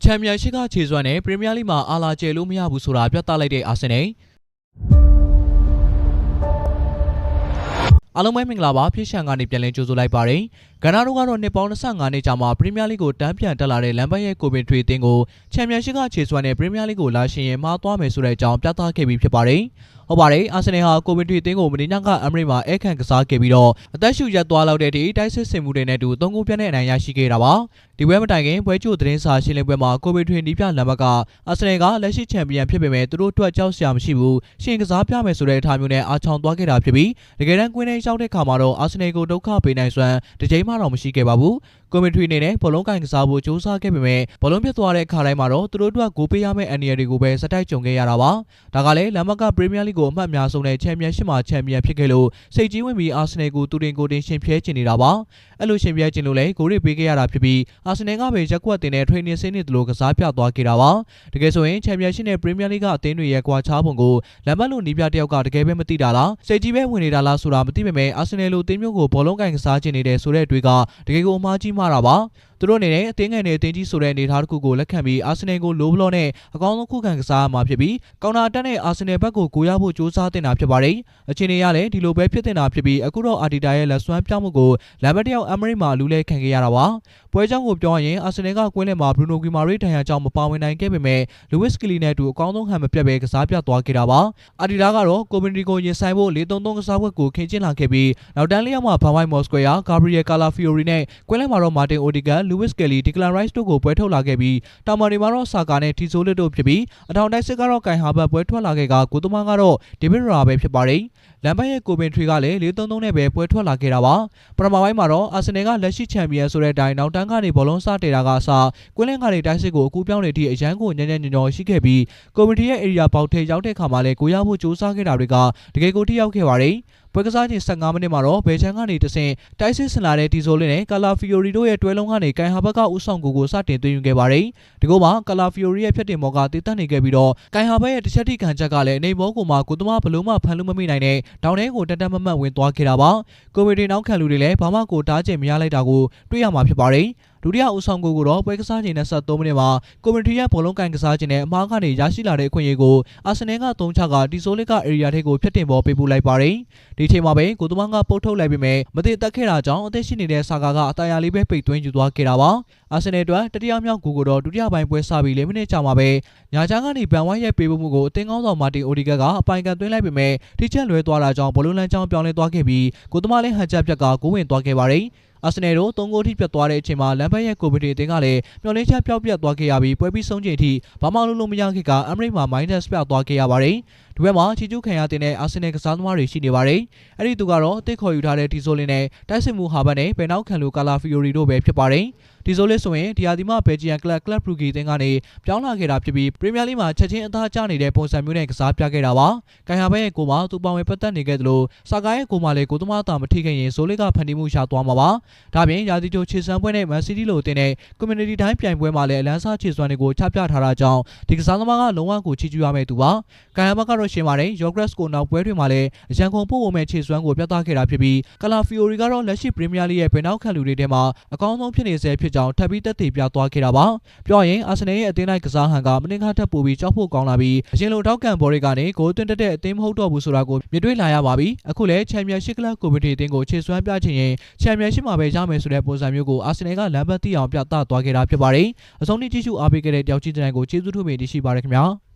ချန်ပီယံရှစ်ကခြေစွမ်းနဲ့ပရီးမီးယားလိမှာအာလာကျဲလို့မရဘူးဆိုတာပြသလိုက်တဲ့အာဆင်နယ်အားလုံးပဲမင်္ဂလာပါဖြစ်ရှန်ကနေပြန်လည်ကြိုဆိုလိုက်ပါတယ်။ကဏ္ဍတို့ကတော့နှစ်ပေါင်း25နှစ်ကြာမှပရီးမီးယားလိကိုတန်းပြန်တက်လာတဲ့လမ်ဘတ်ရဲ့ကိုဗင်ထရီအသင်းကိုချန်ပီယံရှစ်ကခြေစွမ်းနဲ့ပရီးမီးယားလိကိုလာရှင်ရင်မှားသွားမယ်ဆိုတဲ့အကြောင်းပြသခဲ့ပြီးဖြစ်ပါတယ်။ဟုတ်ပါတယ်အာဆင်နယ်ဟာကိုဗင်ထရီအသင်းကိုမင်းညကအမရိမှာအဲခံကစားခဲ့ပြီးတော့အသက်ရှူရက်သွားလောက်တဲ့ဒီတိုက်စစ်ဆင်မှုတွေနဲ့တူ3ဂိုးပြတ်နဲ့အနိုင်ရရှိခဲ့တာပါဒီပွဲမတိုင်ခင်ပွဲကြိုသတင်းစာရှင်းလင်းပွဲမှာကိုဗင်ထရီနီးပြလမ်ဘတ်ကအာဆင်နယ်ကလက်ရှိချန်ပီယံဖြစ်ပေမဲ့သူတို့အတွက်ကြောက်စရာမရှိဘူးရှင်ကစားပြမယ်ဆိုတဲ့အထားမျိုးနဲ့အားချောင်းသွားခဲ့တာဖြစ်ပြီးတကယ်တမ်းကွင်းထဲရောက်တဲ့ခါမှာတော့အာဆင်နယ်ကိုဒုက္ခပေးနိုင်စွမ်းတစ်ချိန်မှတော့မရှိခဲ့ပါဘူးကိုဗင်ထရီအနေနဲ့ဘောလုံးကင်ကစားဖို့ကြိုးစားခဲ့ပေမဲ့ဘောလုံးပြတ်သွားတဲ့ခါတိုင်းမှာတော့သူတို့အတွက်ဂိုးပေးရမယ့်အန်ဒီယာတွေကိုပဲစတိုက်ကြုံခဲ့ရတာပါဒါကလည်းလမ်ဘတ်ကပရီးမီးယားလိကိုအမှတ်အများဆုံးနဲ့ချန်ပီယံရှစ်မှာချန်ပီယံဖြစ်ခဲ့လို့စိတ်ကြီးဝင်ပြီးအာဆင်နယ်ကိုတူတင်ကိုတင်ရှင်ဖြဲချင်နေတာပါအဲ့လိုရှင်ဖြဲချင်လို့လည်းဂိုးတွေပေးခဲ့ရတာဖြစ်ပြီးအာဆင်နယ်ကပဲရက်ကွက်တင်တဲ့ training ဆင်းနေသလိုကစားပြသွားခဲ့တာပါတကယ်ဆိုရင်ချန်ပီယံရှစ်နဲ့ပရီးမီးယားလိကအသင်းတွေရဲ့ကွာခြားပုံကိုလမ်ဘတ်လိုနီးပြတယောက်ကတကယ်ပဲမသိတာလားစိတ်ကြီးပဲဝင်နေတာလားဆိုတာမသိပေမဲ့အာဆင်နယ်လိုအသင်းမျိုးကိုဘောလုံးကင်ကစားချင်နေတဲ့ဆိုတဲ့အတွေ့ကတကယ်ကိုအမှားကြီးမှားတာပါသူတို့အနေနဲ့အသင်းငယ်တွေအသင်းကြီးဆိုတဲ့အနေအထားတစ်ခုကိုလက်ခံပြီးအာဆင်နယ်ကိုလိုဘလော့နဲ့အကောင်းဆုံးခုခံကစားရမှာဖြစ်ပြီးကောင်တာတက်နဲ့အာဆင်နယ်ဘက်ကိုကိုရဖို့ကြိုးစားတင်တာဖြစ်ပါတယ်။အခြေအနေရလည်းဒီလိုပဲဖြစ်တင်တာဖြစ်ပြီးအခုတော့အာတီတာရဲ့လက်စွမ်းပြမှုကိုလမ်ဘတ်တယောက်အမရိမှာလူလဲခံခဲ့ရတာပါ။ပွဲကြောင်းကိုပြောရရင်အာဆင်နယ်ကကွင်းလယ်မှာဘရူနိုဂီမာရီဒဏ်ရာကြောင့်မပါဝင်နိုင်ခဲ့ပေမဲ့လူဝစ်ကလီနဲ့အတူအကောင်းဆုံးဟန်မပြတ်ပဲကစားပြသွားခဲ့တာပါ။အာတီတာကတော့ကိုဗင်ထရီကိုရင်ဆိုင်ဖို့4-3-3ကစားပွဲကိုခင်းကျင်းလာခဲ့ပြီးနောက်တန်းလေးယောက်မှာဗန်ဝိုင်မော်စကွဲယာဂါဘရီယယ်ကာလာဖီယိုရီနဲ့ကွင်းလယ်မှာတော့မာတင်အိုဒီဂန်လူဝစ်ကလီဒီကလန်ရိုက်စ်တို့ကိုပွဲထုတ်လာခဲ့ပြီးတာမာနီမှာတော့ဆာကာနဲ့တီဆိုလစ်တို့ဖြစ်ပြီးအထောင်တိုက်စစ်ကတော့ကိုင်ဟာဘတ်ပွဲထွက်လာခဲ့ကကိုသမားကတော့ဒေးဗစ်ရာပဲဖြစ်ပါတယ်လမ်ဘတ်ရဲ့ကိုဗင်ထရီကလည်း4-3-3နဲ့ပဲပွဲထွက်လာခဲ့တာပါပထမပိုင်းမှာတော့အာဆင်နယ်ကလက်ရှိချန်ပီယံဆိုတဲ့အတိုင်းနောက်တန်းကနေဘောလုံးစတေတာကအစားကွင်းလင်းကနေတိုက်စစ်ကိုအကူပြောင်းနေတဲ့အရန်ကိုညံ့ညံ့ညော်ရှိခဲ့ပြီးကိုဗင်ထရီရဲ့ area ပေါက်ထဲရောက်တဲ့ခါမှာလည်းကိုရဖို့ကြိုးစားခဲ့တာတွေကတကယ်ကိုထိရောက်ခဲ့ပါတယ်ပွဲကစားချိန်15မိနစ်မှာတော့ဘယ်ချန်ကနေတဆင့်တိုက်စစ်ဆင်လာတဲ့တီဆိုလင်းနဲ့ကာလာဖီယိုရီတို့ရဲ့တွဲလုံးကနေကိုင်ဟာဘတ်ကဦးဆောင်ကိုစတင်သွင်းယူခဲ့ပါတယ်။ဒီကုန်းမှာကာလာဖီယိုရီရဲ့ဖြတ်တင်မော်ကတည်တတ်နေခဲ့ပြီးတော့ကိုင်ဟာဘတ်ရဲ့တစ်ချက်ထိခံချက်ကလည်းအနေမောကိုမှကိုသမားဘလုံးမှဖန်လို့မမိနိုင်တဲ့တောင်ထဲကိုတက်တက်မတ်မတ်ဝင်သွားခဲ့တာပါ။ကိုဗီတီနောက်ခံလူတွေလည်းဘာမှကိုတားကျင်မရလိုက်တာကိုတွေ့ရမှာဖြစ်ပါတယ်။ဒုတိယဦးဆောင်ကိုတော့ပွဲကစားချိန်23မိနစ်မှာကိုဗင်ထရီရဲ့ဘောလုံးကန်ကစားခြင်းနဲ့အမှားကနေရရှိလာတဲ့အခွင့်အရေးကိုအာဆင်နယ်က3ချကတီဆိုလစ်ကဧရိယာထိပ်ကိုဖျက်တင်ပေါ်ပေးပို့လိုက်ပါတယ်။ဒီချိန်မှာပဲကိုသမားကပုတ်ထုတ်လိုက်ပြီးမတည်တက်ခဲ့တာကြောင့်အသက်ရှိနေတဲ့ဆာကာကအတာယာလေးပဲပိတ်သွင်းယူသွားခဲ့တာပါ။အာဆင်နယ်အတွက်တတိယမြောက်ဂိုးကိုတော့ဒုတိယပိုင်းပွဲစပြီး4မိနစ်ကြာမှာပဲညာချမ်းကနေဘန်ဝိုင်းရဲ့ပေးပို့မှုကိုအသင်းကောင်းဆောင်မာတင်အိုဒီဂတ်ကအပိုင်ကန်သွင်းလိုက်ပြီးထိချက်လွဲသွားတာကြောင့်ဘောလုံးလမ်းကြောင်းပြောင်းလဲသွားခဲ့ပြီးကိုသမားလည်းဟန်ချက်ပြက်ကဂိုးဝင်သွားခဲ့ပါတယ်။အာဆင်နယ်တို့3ဂိုးထိပြတ်သွားတဲ့အချိန်မှာလမ်ဘတ်ရဲ့ကိုဗင်ထရီအသင်းကလည်းမျှော်လင့်ချက်ပျောက်ပြတ်သွားခဲ့ရပြီးပွဲပြီးဆုံးချိန်ထိဘာမှလုပ်မရခဲ့ကအမရိမှာမိုင်းနက်စ်ပြသွားခဲ့ရပါတယ်။ဒီဘက်မှာချီကျူးခံရတဲ့အာဆင်နယ်ကစားသမားတွေရှိနေပါတယ်။အဲ့ဒီသူကတော့အသစ်ခေါ်ယူထားတဲ့တီဆိုလင်းနဲ့တိုက်စစ်မှုဟာဘတ်နဲ့ဘယ်နောက်ခံလူကာလာဖီယိုရီတို့ပဲဖြစ်ပါတယ်။ဒီဆိုလစ်ဆိုရင်ဒီယာဒီမဘယ်ဂျီယန်ကလပ်ဘရူဂီအသင်းကနေပြောင်းလာခဲ့တာဖြစ်ပြီးပရီးမီးယားလိမှာချက်ချင်းအသားကျနေတဲ့ပုံစံမျိုးနဲ့ကစားပြခဲ့တာပါ။ကိုင်ဟာဘတ်ရဲ့ကိုမှာသူပောင်ဝင်ပတ်သက်နေခဲ့သလိုဆာကာရဲ့ကိုမှာလည်းကိုသမားတာမထိခဲ့ရင်ဆိုလစ်ကဖန်တီးမှုရှာသွားမှာပါ။ဒါပြင်ယာဒီတိုခြေစမ်းပွဲနဲ့မန်စီးတီးလိုအသင်းနဲ့ကွန်မြူနတီတိုင်းပြိုင်ပွဲမှာလည်းအလန်းစားခြေစွမ်းတွေကိုချပြထားတာကြောင့်ဒီကစားသမားကလုံးဝကိုချီးကျူးရမယ့်သူပါ။ကိုင်ဟာဘတ်ကတော့ရှင်းပါတယ်ယောဂရက်စ်ကိုနောက်ပွဲတွေမှာလည်းအရန်ကုန်ပို့ဖို့မဲ့ခြေစွမ်းကိုပြသခဲ့တာဖြစ်ပြီးကာလာဖီယိုရီကတော့လက်ရှိပရီးမီးယားလိရဲ့ဘယ်နောက်ခံလူတွေထဲမှာအကောင်းဆုံးဖြစ်နေဆဲဖြစ်ကြောင်းထပ်ပြီးသက်သေပြသွားခဲ့တာပါပြောရင်အာဆင်နယ်ရဲ့အသင်းလိုက်ကစားဟန်ကမနစ်ခါထပ်ပို့ပြီးကြောက်ဖို့ကောင်းလာပြီးအရင်လိုထောက်ကန်ဘော်တွေကနေဂိုးသွင်းတတ်တဲ့အသင်းမဟုတ်တော့ဘူးဆိုတာကိုမြင်တွေ့လာရပါပြီအခုလည်းချန်ပီယံရှစ်ကလပ်ကိုဗင်ထရီအသင်းကိုခြေစွမ်းပြချင်ရင်ချန်ပီယံရှစ်မှာပဲရမယ်ဆိုတဲ့ပုံစံမျိုးကိုအာဆင်နယ်ကလမ်းဘတ်သိအောင်ပြသသွားခဲ့တာဖြစ်ပါတယ်အဆုံးထိကြည့်ရှုအားပေးခဲ့တဲ့တယောက်ချင်းတိုင်းကိုကျေးဇူးထူးမိတင်ရှိပါရခင်ဗျာ